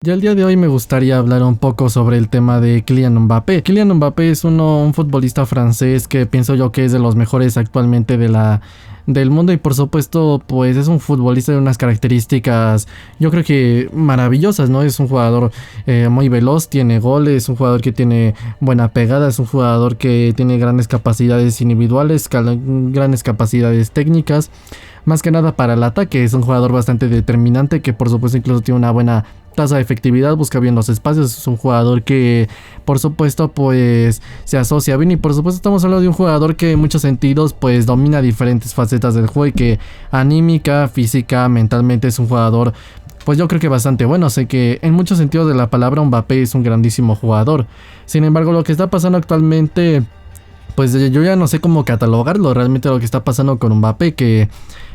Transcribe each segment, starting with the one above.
Ya el día de hoy me gustaría hablar un poco sobre el tema de Kylian Mbappé. Kylian Mbappé es un futbolista francés que pienso yo que es de los mejores actualmente del mundo y por supuesto pues es un futbolista de unas características yo creo que maravillosas, ¿no? Es un jugador muy veloz, tiene goles, es un jugador que tiene buena pegada, es un jugador que tiene grandes capacidades individuales, grandes capacidades técnicas. Más que nada para el ataque, es un jugador bastante determinante que por supuesto incluso tiene una buena tasa de efectividad, busca bien los espacios, es un jugador que por supuesto pues se asocia bien y por supuesto estamos hablando de un jugador que en muchos sentidos pues domina diferentes facetas del juego y que anímica, física, mentalmente es un jugador pues yo creo que bastante bueno. Sé que en muchos sentidos de la palabra Mbappé es un grandísimo jugador. Sin embargo, lo que está pasando actualmente pues yo ya no sé cómo catalogarlo realmente lo que está pasando con Mbappé, que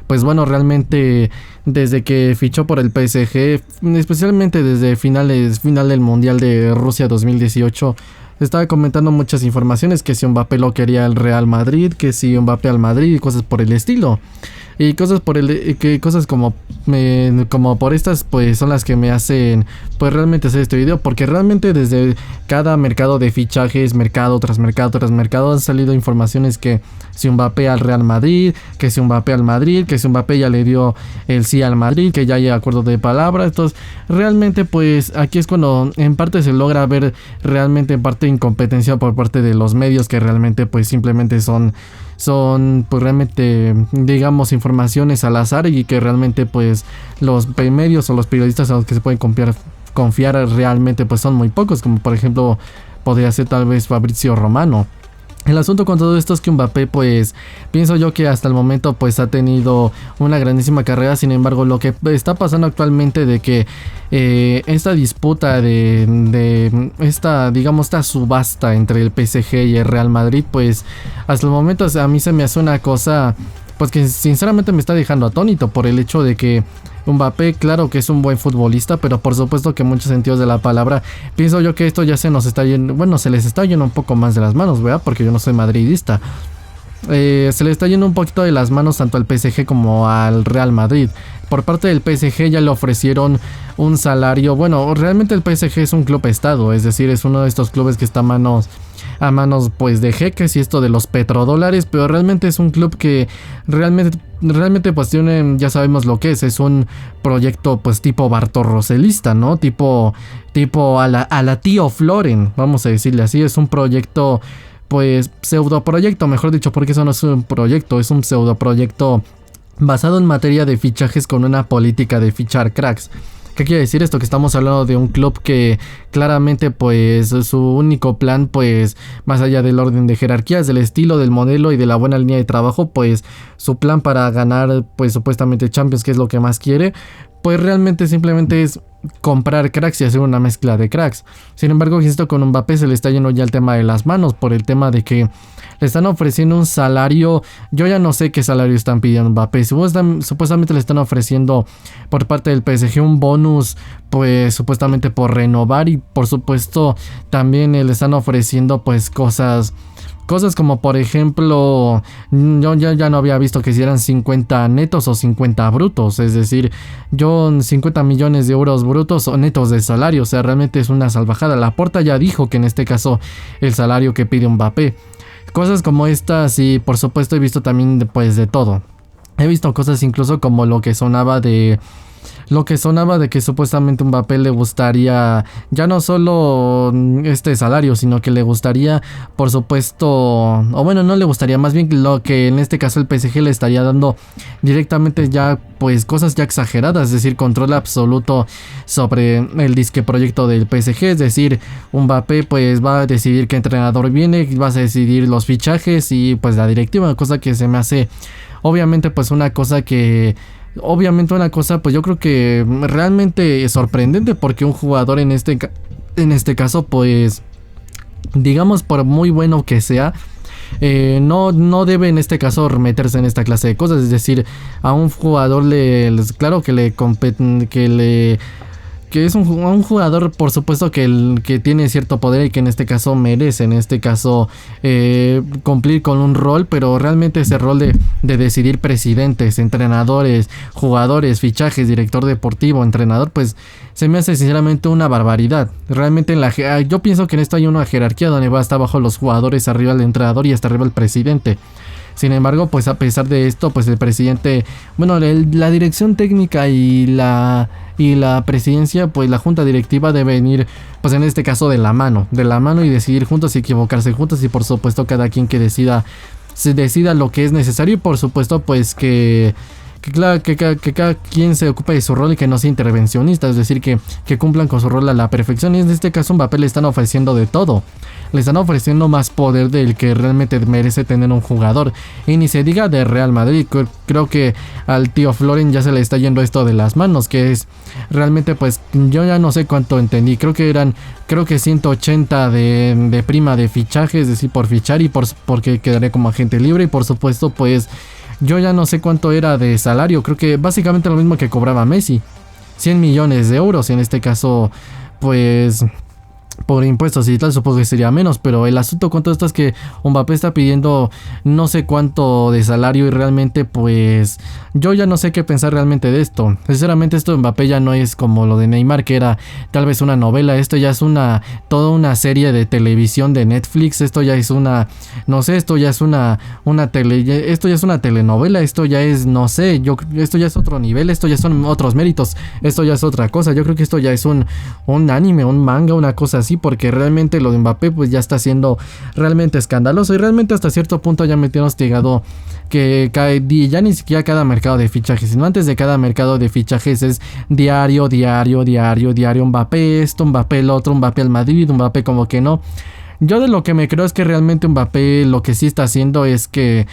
pues bueno, realmente desde que fichó por el PSG, especialmente desde final del Mundial de Rusia 2018, se estaba comentando muchas informaciones que si Mbappé lo quería el Real Madrid, que si Mbappé al Madrid y cosas por el estilo. Y cosas por que cosas como por estas pues son las que me hacen pues realmente hacer este video, porque realmente desde cada mercado de fichajes, mercado tras mercado tras mercado, han salido informaciones que si Mbappé al Real Madrid, que si Mbappé al Madrid, que si Mbappé ya le dio el sí al Madrid, que ya hay acuerdo de palabra. Entonces realmente pues aquí es cuando en parte se logra ver realmente en parte incompetencia por parte de los medios, que realmente pues simplemente son pues realmente digamos informaciones al azar y que realmente pues los medios o los periodistas a los que se pueden confiar realmente pues son muy pocos, como por ejemplo podría ser tal vez Fabrizio Romano. El asunto con todo esto es que Mbappé pues pienso yo que hasta el momento pues ha tenido una grandísima carrera. Sin embargo, lo que está pasando actualmente de que esta disputa de esta digamos esta subasta entre el PSG y el Real Madrid, pues hasta el momento a mí se me hace una cosa pues que sinceramente me está dejando atónito, por el hecho de que Mbappé, claro que es un buen futbolista, pero por supuesto que en muchos sentidos de la palabra pienso yo que esto ya se nos está yendo, bueno, se les está yendo un poco más de las manos, ¿verdad? Porque yo no soy madridista. Se le está yendo un poquito de las manos tanto al PSG como al Real Madrid. Por parte del PSG ya le ofrecieron un salario, bueno, realmente el PSG es un club estado, es decir, es uno de estos clubes que está a manos pues de jeques y esto de los petrodólares, pero realmente es un club que realmente pues tiene, ya sabemos lo que es un proyecto pues tipo bartorroselista, ¿no? Tipo a la tío Floren, vamos a decirle así. Es un proyecto pues pseudoproyecto, mejor dicho, porque eso no es un proyecto, es un pseudoproyecto basado en materia de fichajes con una política de fichar cracks. ¿Qué quiere decir esto? Que estamos hablando de un club que claramente pues su único plan, pues más allá del orden de jerarquías, del estilo, del modelo y de la buena línea de trabajo, pues su plan para ganar pues supuestamente Champions, que es lo que más quiere, pues realmente simplemente es comprar cracks y hacer una mezcla de cracks. Sin embargo, esto con Mbappé se le está yendo ya el tema de las manos, por el tema de que le están ofreciendo un salario. Yo ya no sé qué salario están pidiendo Mbappé. Supuestamente le están ofreciendo por parte del PSG un bonus, pues supuestamente por renovar, y por supuesto también le están ofreciendo pues cosas como por ejemplo, yo ya no había visto que si eran 50 netos o 50 brutos, es decir, 50 millones de euros brutos o netos de salario. O sea, realmente es una salvajada. Laporta ya dijo que en este caso el salario que pide Mbappé, cosas como estas, y por supuesto he visto también pues de todo. He visto cosas incluso como lo que sonaba de que supuestamente Mbappé le gustaría ya no solo este salario, sino que le gustaría, por supuesto, o bueno, no le gustaría, más bien lo que en este caso el PSG le estaría dando directamente ya pues cosas ya exageradas, es decir, control absoluto sobre el disque proyecto del PSG. Es decir, Mbappé pues va a decidir qué entrenador viene, va a decidir los fichajes y pues la directiva, cosa que se me hace obviamente pues una cosa pues yo creo que realmente es sorprendente, porque un jugador en este caso pues digamos por muy bueno que sea, no debe en este caso meterse en esta clase de cosas. Es decir, a un jugador claro que que es un jugador, por supuesto, que tiene cierto poder y que en este caso merece, en este caso, cumplir con un rol, pero realmente ese rol de decidir presidentes, entrenadores, jugadores, fichajes, director deportivo, entrenador, pues se me hace sinceramente una barbaridad. Realmente yo pienso que en esto hay una jerarquía donde va hasta abajo los jugadores, arriba el entrenador y hasta arriba el presidente. Sin embargo, pues a pesar de esto, pues el presidente, bueno, la dirección técnica y la presidencia, pues la junta directiva debe venir, pues en este caso de la mano y decidir juntos y equivocarse juntos, y por supuesto cada quien que decida lo que es necesario, y por supuesto pues que cada quien se ocupe de su rol y que no sea intervencionista, es decir, que cumplan con su rol a la perfección. Y en este caso a Mbappé le están ofreciendo de todo, le están ofreciendo más poder del que realmente merece tener un jugador, y ni se diga de Real Madrid. Creo que al tío Floren ya se le está yendo esto de las manos, que es realmente, pues yo ya no sé cuánto entendí, creo que 180 de prima de fichaje, es decir, por fichar y porque quedaré como agente libre, y por supuesto pues yo ya no sé cuánto era de salario, creo que básicamente lo mismo que cobraba Messi, 100 millones de euros, en este caso pues por impuestos y tal, supongo que sería menos, pero el asunto con todo esto es que Mbappé está pidiendo no sé cuánto de salario, y realmente pues yo ya no sé qué pensar realmente de esto. Sinceramente, esto de Mbappé ya no es como lo de Neymar, que era tal vez una novela. Esto ya es toda una serie de televisión de Netflix. Esto ya es esto ya es esto ya es una telenovela. Esto ya es, no sé, esto ya es otro nivel, esto ya son otros méritos, esto ya es otra cosa. Yo creo que esto ya es un anime, un manga, una cosa así, porque realmente lo de Mbappé pues ya está siendo realmente escandaloso, y realmente hasta cierto punto ya me tiene hostigado que ya ni siquiera cada mercado de fichajes, sino antes de cada mercado de fichajes es diario, Mbappé esto, Mbappé el otro, Mbappé al Madrid, Mbappé como que no. Yo de lo que me creo es que realmente Mbappé lo que sí está haciendo es que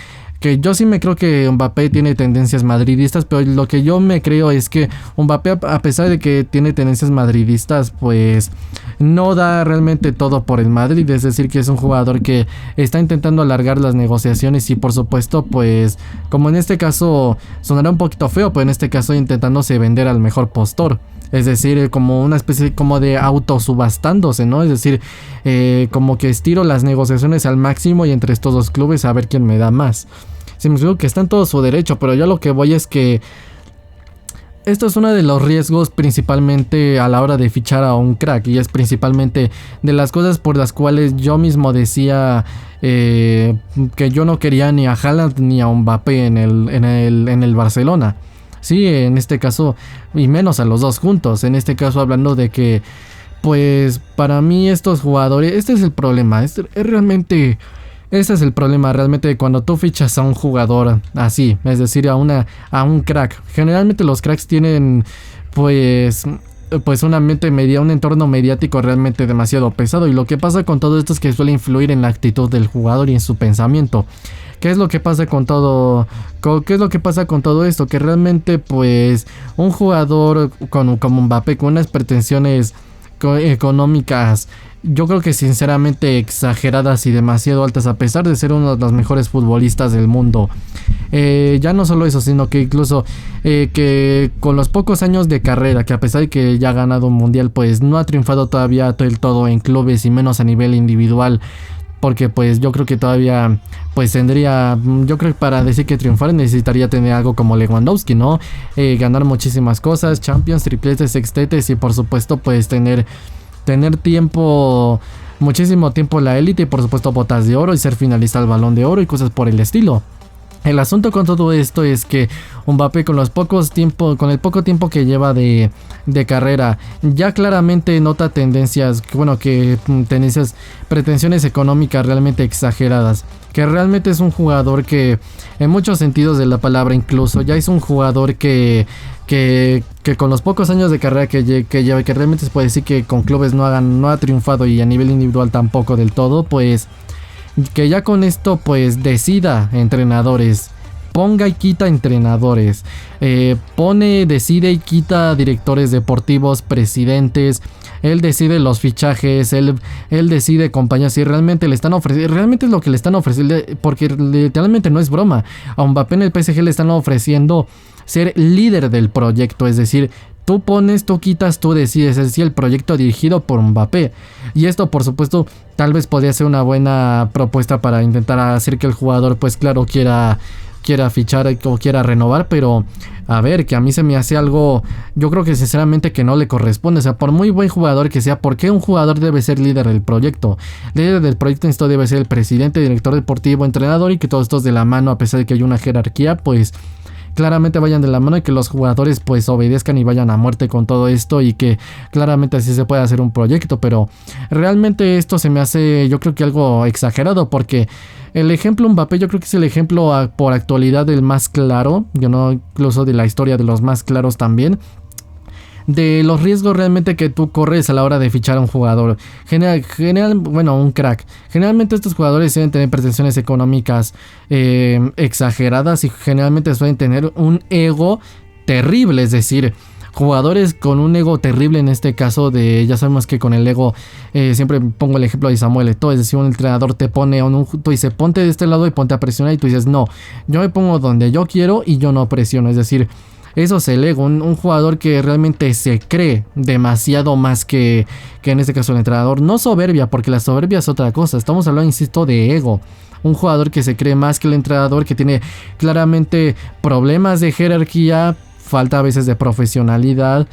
yo sí me creo que Mbappé tiene tendencias madridistas, pero lo que yo me creo es que Mbappé, a pesar de que tiene tendencias madridistas, pues no da realmente todo por el Madrid. Es decir, que es un jugador que está intentando alargar las negociaciones, y por supuesto pues como en este caso sonará un poquito feo, pero en este caso intentándose vender al mejor postor. Es decir, como una especie como de autosubastándose, ¿no? Es decir, como que estiro las negociaciones al máximo y entre estos dos clubes a ver quién me da más. Sí, me digo que está en todo su derecho, pero yo lo que voy es que esto es uno de los riesgos principalmente a la hora de fichar a un crack, y es principalmente de las cosas por las cuales yo mismo decía que yo no quería ni a Haaland ni a Mbappé en el Barcelona. Sí, en este caso, y menos a los dos juntos. En este caso hablando de que pues para mí estos jugadores, este es el problema, este es el problema realmente cuando tú fichas a un jugador así, es decir, a un crack. Generalmente los cracks tienen pues un ambiente un entorno mediático realmente demasiado pesado, y lo que pasa con todo esto es que suele influir en la actitud del jugador y en su pensamiento. ¿Qué es lo que pasa con todo? ¿Qué es lo que pasa con todo esto? Que realmente pues un jugador como Mbappé, con unas pretensiones económicas, yo creo que sinceramente exageradas y demasiado altas, a pesar de ser uno de los mejores futbolistas del mundo. Ya no solo eso, sino que incluso que con los pocos años de carrera, que a pesar de que ya ha ganado un mundial, pues no ha triunfado todavía del todo en clubes y menos a nivel individual. Porque pues yo creo que todavía pues yo creo que para decir que triunfar necesitaría tener algo como Lewandowski, ¿no? Ganar muchísimas cosas, Champions, tripletes, sextetes, y por supuesto pues tener tiempo, muchísimo tiempo en la élite, y por supuesto botas de oro y ser finalista al Balón de Oro y cosas por el estilo. El asunto con todo esto es que Mbappé con el poco tiempo que lleva de carrera, ya claramente nota pretensiones económicas realmente exageradas. Que realmente es un jugador que en muchos sentidos de la palabra incluso ya es un jugador que con los pocos años de carrera que lleva, que realmente se puede decir que con clubes no ha triunfado, y a nivel individual tampoco del todo, pues que ya con esto pues decida entrenadores, ponga y quita entrenadores, decide y quita directores deportivos, presidentes. Él decide los fichajes, él decide compañías, y realmente le están ofreciendo, realmente es lo que le están ofreciendo, porque literalmente no es broma. A Mbappé en el PSG le están ofreciendo ser líder del proyecto, es decir, tú pones, tú quitas, tú decides, es decir, el proyecto dirigido por Mbappé. Y esto, por supuesto, tal vez podría ser una buena propuesta para intentar hacer que el jugador, pues claro, quiera fichar o quiera renovar, pero a ver, que a mí se me hace algo, yo creo que sinceramente que no le corresponde. O sea, por muy buen jugador que sea, ¿por qué un jugador debe ser líder del proyecto? Líder del proyecto esto debe ser el presidente, director deportivo, entrenador, y que todos estos de la mano, a pesar de que hay una jerarquía, pues claramente vayan de la mano y que los jugadores pues obedezcan y vayan a muerte con todo esto, y que claramente así se puede hacer un proyecto. Pero realmente esto se me hace, yo creo que algo exagerado, porque el ejemplo Mbappé yo creo que es el ejemplo por actualidad del más claro, yo no, incluso de la historia de los más claros también, de los riesgos realmente que tú corres a la hora de fichar a un jugador. Bueno, un crack. Generalmente estos jugadores suelen tener pretensiones económicas exageradas, y generalmente suelen tener un ego terrible, es decir, jugadores con un ego terrible. En este caso de, ya sabemos que con el ego, siempre pongo el ejemplo de Samuel Eto'o, es decir, un entrenador te pone tú dice ponte de este lado y ponte a presionar, y tú dices no, yo me pongo donde yo quiero y yo no presiono. Es decir, eso es el ego, un jugador que realmente se cree demasiado más que en este caso el entrenador. No soberbia, porque la soberbia es otra cosa, estamos hablando, insisto, de ego. Un jugador que se cree más que el entrenador, que tiene claramente problemas de jerarquía, falta a veces de profesionalidad,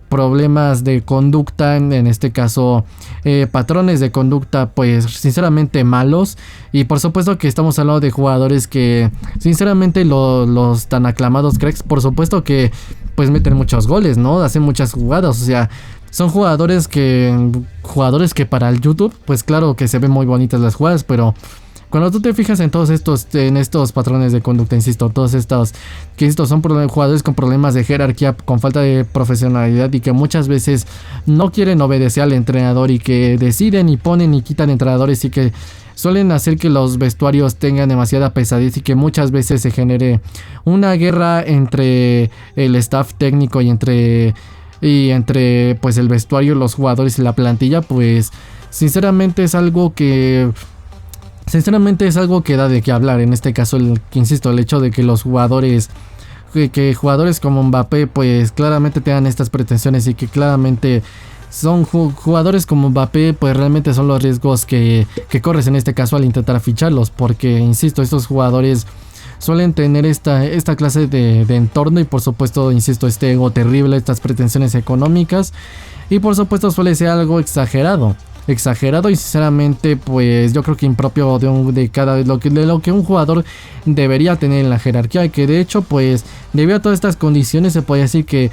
problemas de conducta, en este caso patrones de conducta pues sinceramente malos. Y por supuesto que estamos hablando de jugadores que sinceramente los tan aclamados cracks, por supuesto que pues meten muchos goles, ¿no? Hacen muchas jugadas, o sea, son jugadores que para el YouTube pues claro que se ven muy bonitas las jugadas, pero cuando tú te fijas en todos estos patrones de conducta, insisto, todos estos que son jugadores con problemas de jerarquía, con falta de profesionalidad, y que muchas veces no quieren obedecer al entrenador, y que deciden y ponen y quitan entrenadores, y que suelen hacer que los vestuarios tengan demasiada pesadez, y que muchas veces se genere una guerra entre el staff técnico y entre pues el vestuario, los jugadores y la plantilla. Pues sinceramente es algo que da de qué hablar. En este caso, insisto, el hecho de que los jugadores, que jugadores como Mbappé pues claramente tengan estas pretensiones, y que claramente son jugadores como Mbappé pues realmente son los riesgos que corres en este caso al intentar ficharlos, porque insisto, estos jugadores suelen tener esta clase de entorno, y por supuesto, insisto, este ego terrible, estas pretensiones económicas, y por supuesto suele ser algo exagerado, y sinceramente pues yo creo que impropio de lo que un jugador debería tener en la jerarquía, y que de hecho pues debido a todas estas condiciones se puede decir que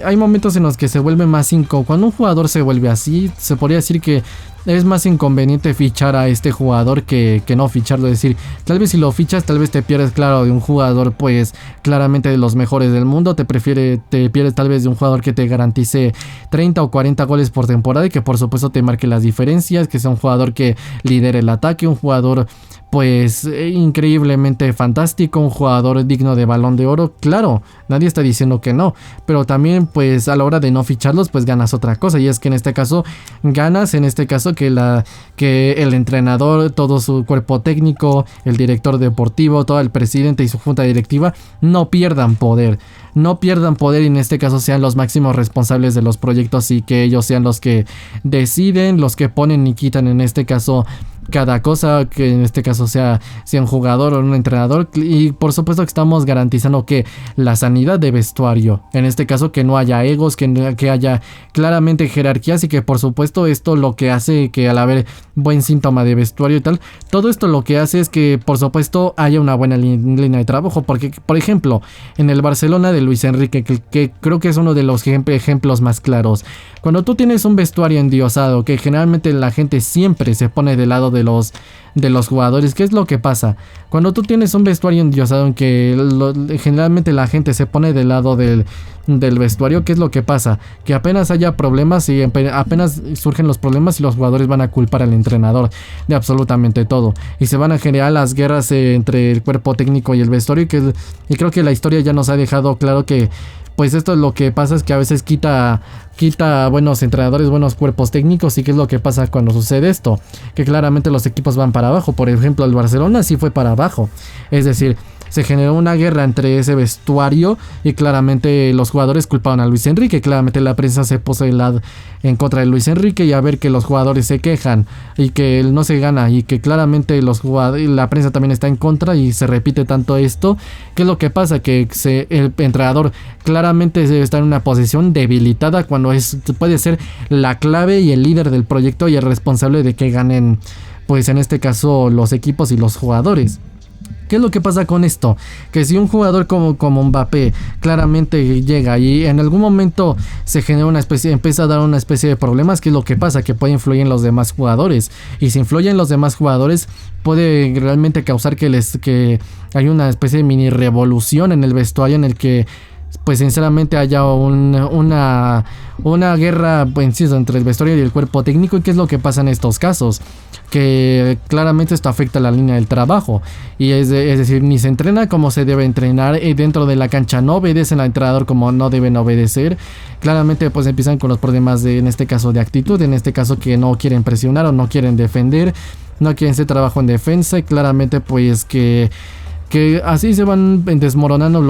hay momentos en los que se vuelve más cuando un jugador se vuelve así, se podría decir que es más inconveniente fichar a este jugador que no ficharlo. Es decir, tal vez si lo fichas, tal vez te pierdes, claro, de un jugador pues claramente de los mejores del mundo. Te pierdes tal vez de un jugador que te garantice 30 o 40 goles por temporada, y que por supuesto te marque las diferencias, que sea un jugador que lidere el ataque, un jugador pues increíblemente fantástico, un jugador digno de Balón de Oro. Claro, nadie está diciendo que no, pero también pues a la hora de no ficharlos pues ganas otra cosa, y es que en este caso ganas que el entrenador, todo su cuerpo técnico, el director deportivo, todo el presidente y su junta directiva no pierdan poder, y en este caso sean los máximos responsables de los proyectos, y que ellos sean los que deciden, los que ponen y quitan en este caso cada cosa, que en este caso sea un jugador o un entrenador. Y por supuesto que estamos garantizando que la sanidad de vestuario, en este caso que no haya egos, que haya claramente jerarquías, y que por supuesto esto lo que hace que al haber buen síntoma de vestuario y tal, todo esto lo que hace es que por supuesto haya una buena línea de trabajo, porque por ejemplo en el Barcelona de Luis Enrique, que creo que es uno de los ejemplos más claros, cuando tú tienes un vestuario endiosado, que generalmente la gente siempre se pone del lado de los jugadores, ¿qué es lo que pasa? Cuando tú tienes un vestuario endiosado en que generalmente la gente se pone del lado del vestuario, ¿qué es lo que pasa? Que apenas haya problemas, y apenas surgen los problemas, y los jugadores van a culpar al entrenador de absolutamente todo, y se van a generar las guerras entre el cuerpo técnico y el vestuario, y creo que la historia ya nos ha dejado claro que pues esto es lo que pasa, es que a veces quita quita buenos entrenadores, buenos cuerpos técnicos. ¿Y qué es lo que pasa cuando sucede esto? Que claramente los equipos van para abajo. Por ejemplo, el Barcelona sí fue para abajo. Es decir, se generó una guerra entre ese vestuario y claramente los jugadores culpaban a Luis Enrique. Claramente la prensa se puso en contra de Luis Enrique, y a ver que los jugadores se quejan y que él no se gana, y que claramente la prensa también está en contra, y se repite tanto esto. ¿Qué es lo que pasa? Que el entrenador claramente está en una posición debilitada cuando puede ser la clave y el líder del proyecto y el responsable de que ganen, pues en este caso, los equipos y los jugadores. ¿Qué es lo que pasa con esto? Que si un jugador como Mbappé claramente llega y en algún momento se genera empieza a dar una especie de problemas, ¿qué es lo que pasa? Que puede influir en los demás jugadores. Y si influye en los demás jugadores, puede realmente causar que hay una especie de mini revolución en el vestuario, en el que pues sinceramente haya una guerra, pues, entre el vestuario y el cuerpo técnico. ¿Y qué es lo que pasa en estos casos? Que claramente esto afecta la línea del trabajo, y es decir, ni se entrena como se debe entrenar, y dentro de la cancha no obedecen al entrenador como no deben obedecer. Claramente pues empiezan con los problemas en este caso de actitud, en este caso que no quieren presionar o no quieren defender, no quieren hacer trabajo en defensa, y claramente pues que así se van desmoronando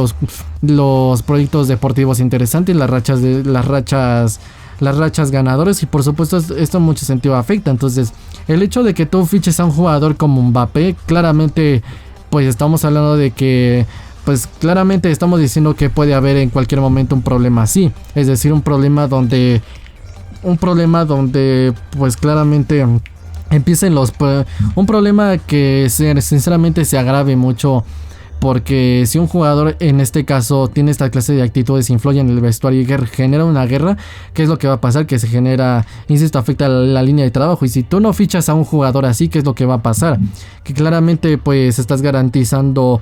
los proyectos deportivos interesantes, las rachas ganadoras, y por supuesto esto en mucho sentido afecta. Entonces, el hecho de que tú fiches a un jugador como Mbappé, claramente pues estamos hablando de que pues claramente estamos diciendo que puede haber en cualquier momento un problema así, es decir, un problema donde pues claramente empiecen un problema que sinceramente se agrave mucho. Porque si un jugador en este caso tiene esta clase de actitudes, influye en el vestuario y genera una guerra, ¿qué es lo que va a pasar? Que se genera, insisto, afecta la línea de trabajo. Y si tú no fichas a un jugador así, ¿qué es lo que va a pasar? Que claramente pues estás garantizando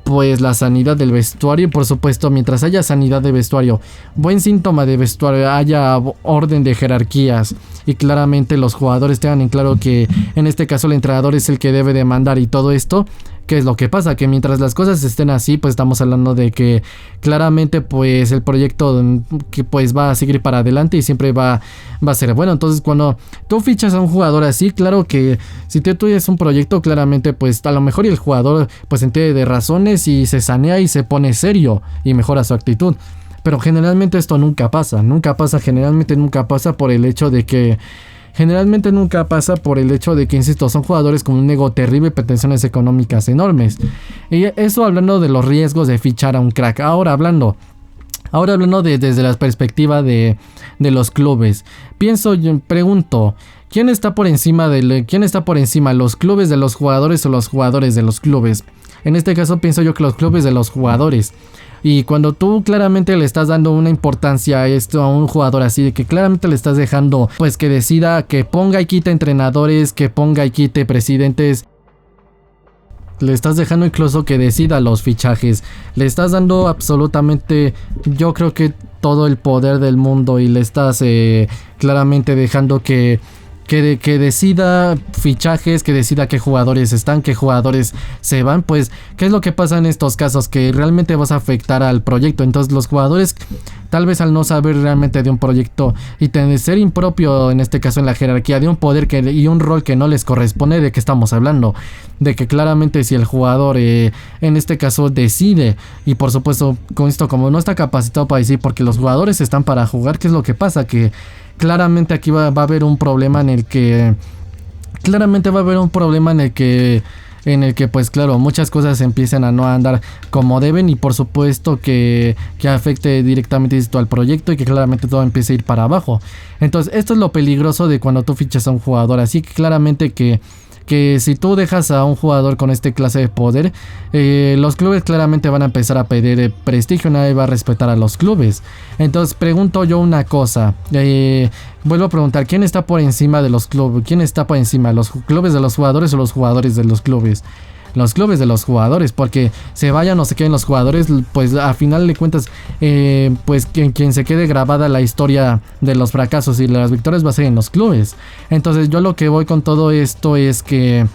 pues la sanidad del vestuario. Y por supuesto, mientras haya sanidad de vestuario, buen síntoma de vestuario, haya orden de jerarquías, y claramente los jugadores tengan en claro que en este caso el entrenador es el que debe de mandar y todo esto. ¿Qué es lo que pasa? Que mientras las cosas estén así, pues estamos hablando de que claramente pues el proyecto que pues va a seguir para adelante y siempre va a ser bueno. Entonces, cuando tú fichas a un jugador así, claro que si tú tienes un proyecto, claramente pues a lo mejor el jugador pues entiende de razones y se sanea y se pone serio y mejora su actitud. Pero generalmente esto nunca pasa, generalmente nunca pasa por el hecho de que insisto, son jugadores con un ego terrible y pretensiones económicas enormes. Y eso hablando de los riesgos de fichar a un crack. Ahora hablando desde la perspectiva de los clubes. Pregunto, ¿quién está por encima, los clubes de los jugadores o los jugadores de los clubes? En este caso pienso yo que los clubes de los jugadores. Y cuando tú claramente le estás dando una importancia a esto a un jugador así, de que claramente le estás dejando pues que decida, que ponga y quite entrenadores, que ponga y quite presidentes, le estás dejando incluso que decida los fichajes, le estás dando absolutamente, yo creo que todo el poder del mundo, y le estás claramente dejando que decida fichajes, que decida qué jugadores están, qué jugadores se van. Pues, ¿qué es lo que pasa en estos casos? Que realmente vas a afectar al proyecto. Entonces los jugadores, tal vez al no saber realmente de un proyecto y tener ser impropio, en este caso en la jerarquía, de un poder y un rol que no les corresponde, ¿de qué estamos hablando? De que claramente si el jugador en este caso decide, y por supuesto con esto como no está capacitado para decir, porque los jugadores están para jugar, ¿qué es lo que pasa? Que claramente aquí va a haber un problema en el que pues claro, muchas cosas empiezan a no andar como deben, y por supuesto que afecte directamente esto al proyecto, y que claramente todo empiece a ir para abajo. Entonces esto es lo peligroso de cuando tú fichas a un jugador así, que claramente que si tú dejas a un jugador con este clase de poder, los clubes claramente van a empezar a pedir prestigio, nadie va a respetar a los clubes. Entonces pregunto yo una cosa, vuelvo a preguntar, ¿quién está por encima de los clubes? ¿Quién está por encima? ¿Los clubes de los jugadores o los jugadores de los clubes? Los clubes de los jugadores, porque se vayan o se queden los jugadores, pues a final de cuentas, pues quien se quede grabada la historia de los fracasos y las victorias va a ser en los clubes. Entonces yo lo que voy con todo esto es que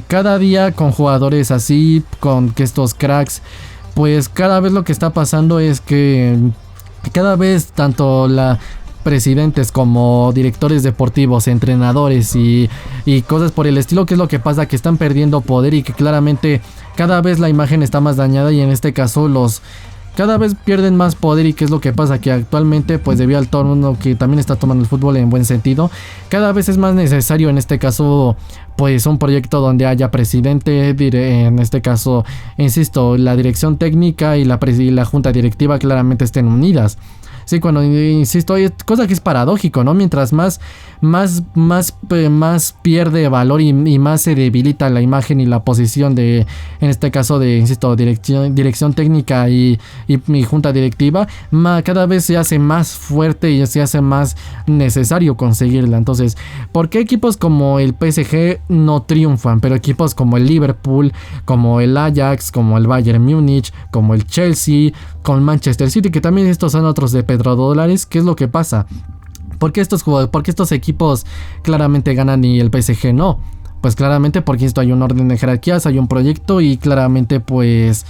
cada día con jugadores así, con que estos cracks, pues cada vez lo que está pasando es que Cada vez tanto la presidentes como directores deportivos, entrenadores y cosas por el estilo, que es lo que pasa, que están perdiendo poder y que claramente cada vez la imagen está más dañada, y en este caso los cada vez pierden más poder. Y qué es lo que pasa, que actualmente, pues debido al tono que también está tomando el fútbol en buen sentido, cada vez es más necesario en este caso pues un proyecto donde haya presidente, en este caso insisto, la dirección técnica y la junta directiva claramente estén unidas. Sí, cuando insisto, hay cosa que es paradójico, ¿no? Mientras más pierde valor y más se debilita la imagen y la posición de, en este caso de, insisto, dirección técnica y junta directiva, cada vez se hace más fuerte y se hace más necesario conseguirla. Entonces, ¿por qué equipos como el PSG no triunfan? Pero equipos como el Liverpool, como el Ajax, como el Bayern Múnich, como el Chelsea, con Manchester City, que también estos son otros de petrodólares, ¿qué es lo que pasa? ¿Por qué estos equipos claramente ganan y el PSG no? Pues claramente porque esto hay un orden de jerarquías, hay un proyecto y claramente pues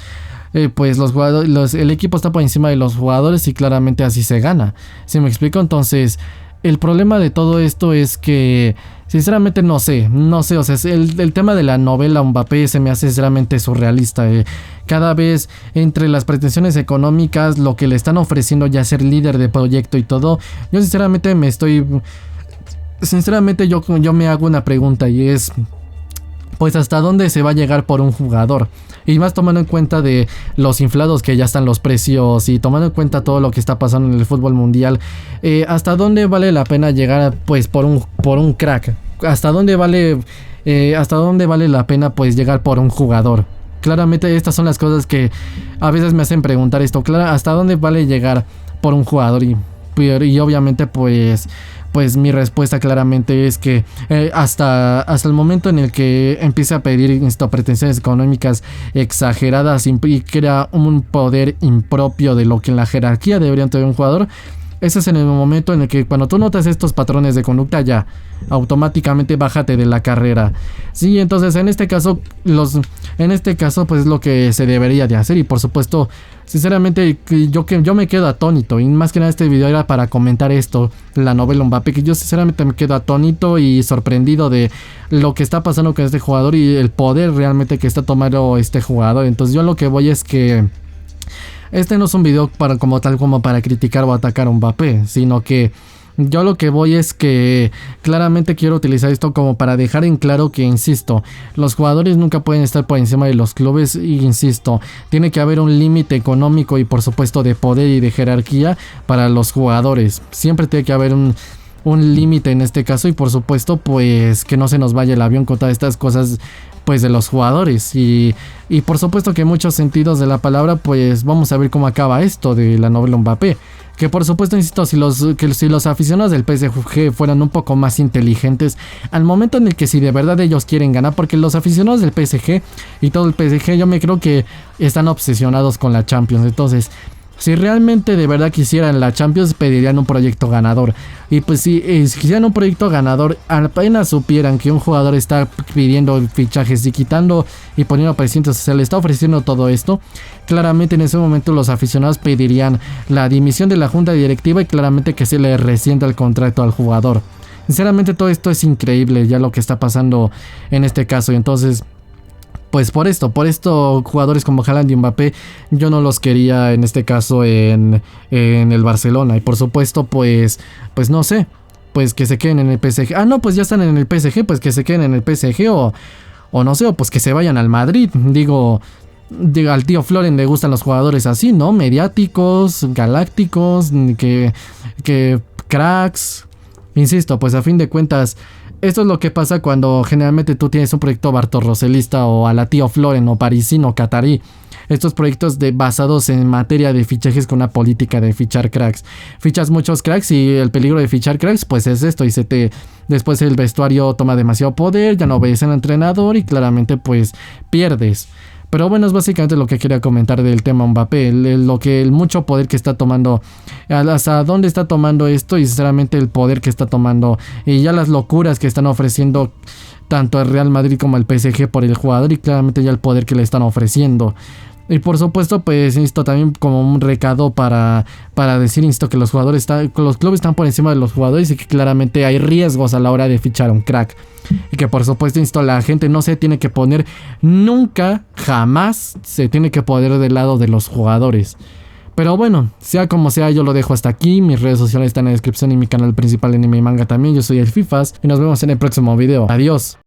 los jugadores, el equipo está por encima de los jugadores y claramente así se gana. ¿Sí me explico? Entonces, el problema de todo esto es que sinceramente no sé, o sea, el tema de la novela Mbappé se me hace sinceramente surrealista. Cada vez entre las pretensiones económicas, lo que le están ofreciendo ya ser líder de proyecto y todo, yo sinceramente yo me hago una pregunta, y es pues hasta dónde se va a llegar por un jugador. Y más tomando en cuenta de los inflados que ya están los precios y tomando en cuenta todo lo que está pasando en el fútbol mundial, hasta dónde vale la pena llegar pues por un crack, hasta dónde vale la pena pues llegar por un jugador. Claramente estas son las cosas que a veces me hacen preguntar esto, claro, hasta dónde vale llegar por un jugador. Y obviamente pues mi respuesta claramente es que hasta el momento en el que empiece a pedir pretensiones económicas exageradas y crea un poder impropio de lo que en la jerarquía debería tener un jugador, ese es en el momento en el que cuando tú notas estos patrones de conducta, ya automáticamente bájate de la carrera. Sí, entonces en este caso pues es lo que se debería de hacer. Y por supuesto, sinceramente yo me quedo atónito, y más que nada este video era para comentar esto, la novela Mbappé, que yo sinceramente me quedo atónito y sorprendido de lo que está pasando con este jugador y el poder realmente que está tomando este jugador. Entonces yo lo que voy es que este no es un video como para criticar o atacar a Mbappé, sino que yo lo que voy es que claramente quiero utilizar esto como para dejar en claro que, insisto, los jugadores nunca pueden estar por encima de los clubes. Y insisto, tiene que haber un límite económico y por supuesto de poder y de jerarquía para los jugadores. Siempre tiene que haber un límite en este caso, y por supuesto pues que no se nos vaya el avión con todas estas cosas pues de los jugadores. Y por supuesto que en muchos sentidos de la palabra pues vamos a ver cómo acaba esto de la novela Mbappé. Que por supuesto, insisto, si los aficionados del PSG fueran un poco más inteligentes al momento en el que si de verdad ellos quieren ganar, porque los aficionados del PSG y todo el PSG yo me creo que están obsesionados con la Champions. Entonces, si realmente de verdad quisieran la Champions, pedirían un proyecto ganador. Y pues si quisieran un proyecto ganador, apenas supieran que un jugador está pidiendo fichajes y quitando y poniendo presión, se le está ofreciendo todo esto, claramente en ese momento los aficionados pedirían la dimisión de la junta directiva y claramente que se le rescinda el contrato al jugador. Sinceramente todo esto es increíble ya lo que está pasando en este caso. Y entonces pues por esto jugadores como Haaland y Mbappé yo no los quería en este caso en el Barcelona. Y por supuesto pues no sé, pues que se queden en el PSG. No, pues ya están en el PSG, pues que se queden en el PSG o no sé, o pues que se vayan al Madrid. Digo, al tío Floren le gustan los jugadores así, ¿no? Mediáticos, galácticos, que cracks. Insisto, pues a fin de cuentas esto es lo que pasa cuando generalmente tú tienes un proyecto bartorroselista o a la tío Floren o parisino, catarí. Estos proyectos basados en materia de fichajes con una política de fichar cracks. Fichas muchos cracks y el peligro de fichar cracks pues es esto, y después el vestuario toma demasiado poder, ya no obedecen al entrenador y claramente pues pierdes. Pero bueno, es básicamente lo que quería comentar del tema Mbappé, el mucho poder que está tomando, hasta dónde está tomando esto y sinceramente el poder que está tomando y ya las locuras que están ofreciendo tanto el Real Madrid como el PSG por el jugador y claramente ya el poder que le están ofreciendo. Y por supuesto, pues insto también como un recado para decir, insto que los clubes están por encima de los jugadores y que claramente hay riesgos a la hora de fichar a un crack. Y que por supuesto, insto, la gente no se tiene que poner, nunca, jamás se tiene que poner del lado de los jugadores. Pero bueno, sea como sea, yo lo dejo hasta aquí. Mis redes sociales están en la descripción y mi canal principal Anime y Manga también. Yo soy el Fifas y nos vemos en el próximo video. Adiós.